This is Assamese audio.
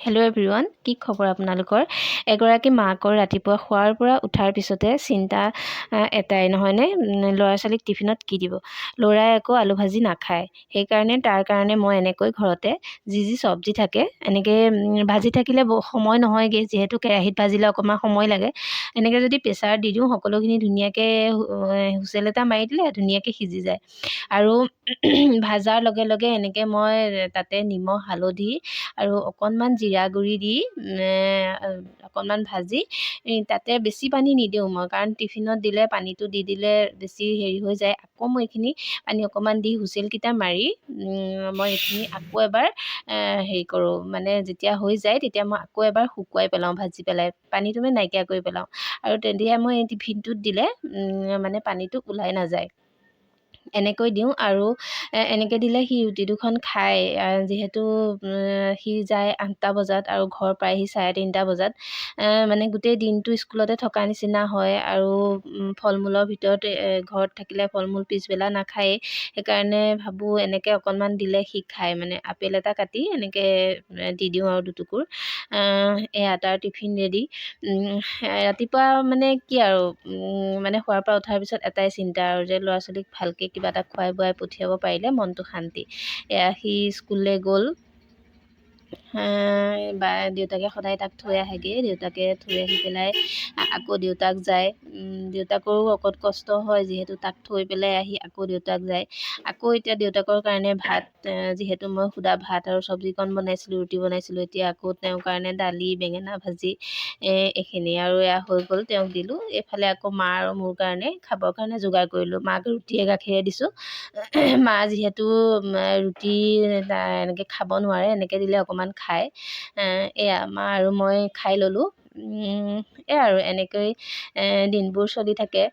হেল্ল' এভৰিৱান, কি খবৰ আপোনালোকৰ? এগৰাকী মাকৰ ৰাতিপুৱা শোৱাৰ পৰা উঠাৰ পিছতে চিন্তা এটাই নহয়নে, ল'ৰা ছোৱালীক টিফিনত কি দিব। ল'ৰাই আকৌ আলু ভাজি নাখায়, সেইকাৰণে তাৰ কাৰণে মই এনেকৈ ঘৰতে যি চব্জি থাকে এনেকৈ ভাজি থাকিলে সময় নহয়গৈ, যিহেতু কেৰাহীত ভাজিলে অকণমান সময় লাগে। এনেকৈ যদি প্ৰেছাৰত দি দিওঁ, সকলোখিনি ধুনীয়াকৈ হুইচেল এটা মাৰি দিলে ধুনীয়াকৈ সিজি যায়। আৰু ভাজাৰ লগে লগে এনেকৈ মই তাতে নিমখ হালধি আৰু অকণমান জিৰা গুড়ি দি অকণমান ভাজি তাতে বেছি পানী নিদিওঁ মই, কাৰণ টিফিনত দিলে পানীটো দি দিলে বেছি হেৰি হৈ যায়। আকৌ মই এইখিনি পানী অকণমান দি হুইচেলকেইটা মাৰি মই এইখিনি আকৌ এবাৰ হেৰি কৰোঁ, মানে যেতিয়া হৈ যায় তেতিয়া মই আকৌ এবাৰ শুকুৱাই পেলাওঁ, ভাজি পেলাই পানীটো মানে নাইকিয়া কৰি পেলাওঁ। আৰু তেতিয়াহে মই এই টিফিনটোত দিলে মানে পানীটো ওলাই নাযায়। এনেকৈ দিওঁ আৰু এনেকৈ দিলে সি ৰুটি দুখন খায়। যিহেতু সি যায় 8টা বজাত আৰু ঘৰ পায়হি 3:30 বজাত। মানে গোটেই দিনটো স্কুলতে থকা নিচিনা হয়। আৰু ফল মূলৰ ভিতৰত ঘৰত থাকিলে ফল মূল পিছবেলা নাখায়েই, সেইকাৰণে ভাবোঁ এনেকৈ অকণমান দিলে সি খায়। মানে আপেল এটা কাটি এনেকৈ দি দিওঁ আৰু দুটুকুৰ। এয়া তাৰ টিফিন ৰেডি। ৰাতিপুৱা মানে কি আৰু মানে শোৱাৰ পৰা উঠাৰ পিছত এটাই চিন্তা আৰু যে ল'ৰা ছোৱালীক ভালকৈ কিবা এটা খুৱাই বোৱাই পঠিয়াব পাৰিলে মনটো শান্তি। এয়া সি স্কুললৈ গ'ল। বা দেউতাকে সদায় তাক থৈ আহেগৈ, দেউতাকে থৈ আহি পেলাই আকৌ দেউতাক যায়। দেউতাকৰো অকণ কষ্ট হয়, যিহেতু তাক থৈ পেলাই আহি আকৌ দেউতাক যায়। আকৌ এতিয়া দেউতাকৰ কাৰণে ভাত, যিহেতু মই সুদা ভাত আৰু চব্জিকণ বনাইছিলোঁ, ৰুটি বনাইছিলোঁ, এতিয়া আকৌ তেওঁৰ কাৰণে দালি বেঙেনা ভাজি এইখিনি আৰু এয়া হৈ গ'ল, তেওঁক দিলোঁ। এইফালে আকৌ মা আৰু মোৰ কাৰণে খাবৰ কাৰণে যোগাৰ কৰিলোঁ। মাক ৰুটিয়ে গাখীৰে দিছোঁ। মা যিহেতু ৰুটি এনেকৈ খাব নোৱাৰে, এনেকৈ দিলে অকণমান খায়। এয়া মা আৰু মই খাই ল'লোঁ। এয়া আৰু এনেকৈ দিনবোৰ চলি থাকে।